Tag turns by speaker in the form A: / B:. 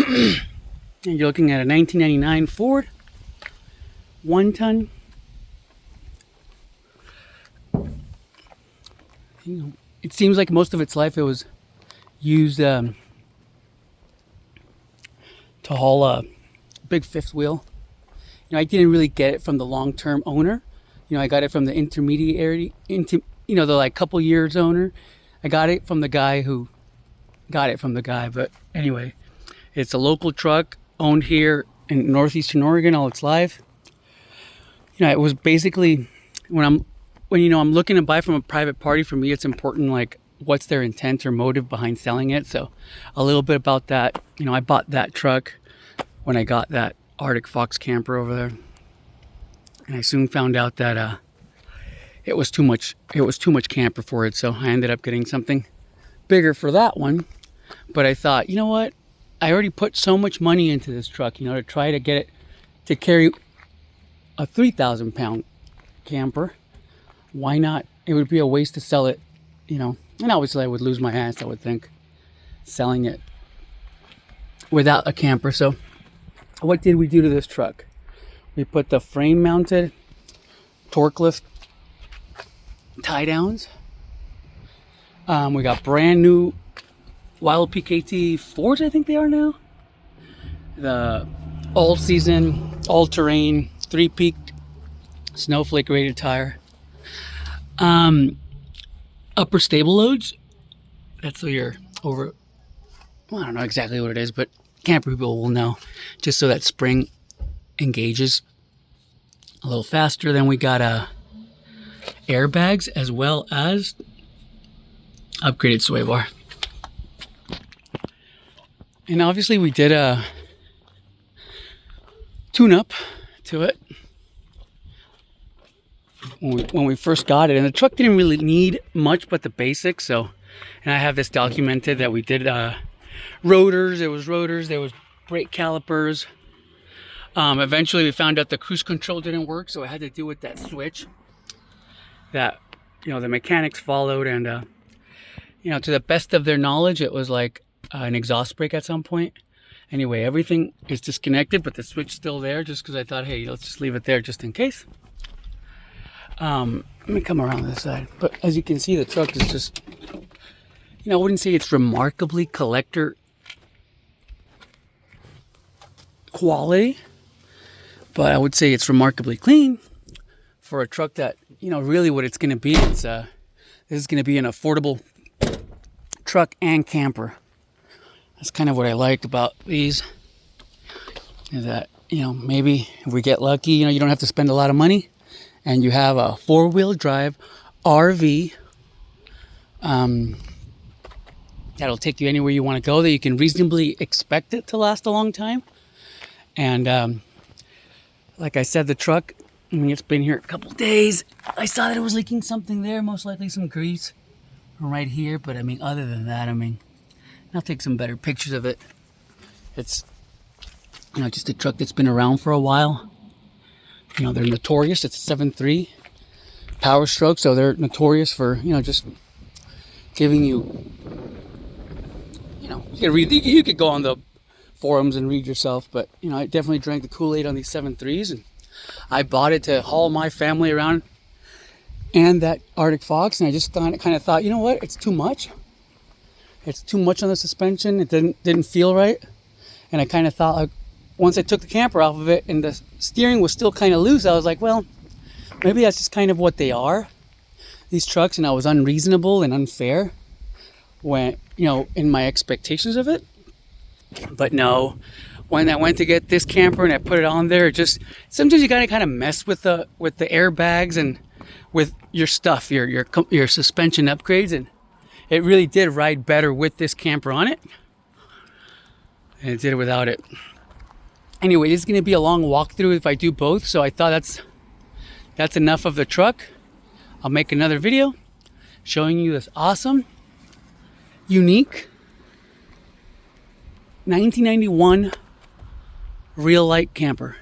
A: And you're looking at a 1999 Ford 1-ton. It seems like most of its life it was used to haul a big fifth wheel. I didn't really get it from the long-term owner. I got it from the intermediary, the like couple years owner. I got it from the guy who got it from the guy. But anyway, it's a local truck owned here in northeastern Oregon all its life. It was basically when I'm looking to buy from a private party, for me it's important like what's their intent or motive behind selling it. So a little bit about that. I bought that truck when I got that Arctic Fox camper over there, and I soon found out that it was too much camper for it, so I ended up getting something bigger for that one. But I thought, you know what, I already put so much money into this truck, to try to get it to carry a 3,000 pound camper. Why not? It would be a waste to sell it, and obviously I would lose my ass, I would think, selling it without a camper. So what did we do to this truck? We put the frame mounted torque lift tie downs. We got brand new Wild PKT 4s, I think they are now. The all season, all terrain, 3-peak snowflake rated tire. Upper stable loads. That's so you're over. Well, I don't know exactly what it is, but camper people will know. Just so that spring engages a little faster. Then we got airbags as well as upgraded sway bar. And obviously we did a tune-up to it when we first got it, and the truck didn't really need much but the basics. So, and I have this documented that we did rotors. There was brake calipers. Eventually we found out the cruise control didn't work, so I had to do with that switch that the mechanics followed, and to the best of their knowledge it was like an exhaust brake at some point. Anyway, everything is disconnected, but the switch's still there, just because I thought, hey, let's just leave it there just in case. Let me come around this side. But as you can see, the truck is just, I wouldn't say it's remarkably collector quality, but I would say it's remarkably clean for a truck that, really what it's going to be. This is going to be an affordable truck and camper. That's kind of what I liked about these, is that, maybe if we get lucky, you don't have to spend a lot of money, and you have a 4-wheel drive RV that'll take you anywhere you want to go, that you can reasonably expect it to last a long time. And like I said, the truck, it's been here a couple days. I saw that it was leaking something there, most likely some grease right here. But other than that, I'll take some better pictures of it. It's, just a truck that's been around for a while. They're notorious. It's a 7.3 power stroke, so they're notorious for, just giving you, you could go on the forums and read yourself, but, I definitely drank the Kool-Aid on these 7.3s, and I bought it to haul my family around and that Arctic Fox, and I just kind of thought, you know what, it's too much. It's too much on the suspension. It didn't feel right. And I kind of thought, like, once I took the camper off of it and the steering was still kind of loose, I was like, well, maybe that's just kind of what they are, these trucks. And I was unreasonable and unfair when, in my expectations of it. But no, when I went to get this camper and I put it on there, sometimes you gotta kind of mess with the airbags and with your stuff, your suspension upgrades, and it really did ride better with this camper on it, and it did without it. Anyway, this is going to be a long walkthrough if I do both, so I thought that's enough of the truck. I'll make another video showing you this awesome, unique 1991 real Lite camper.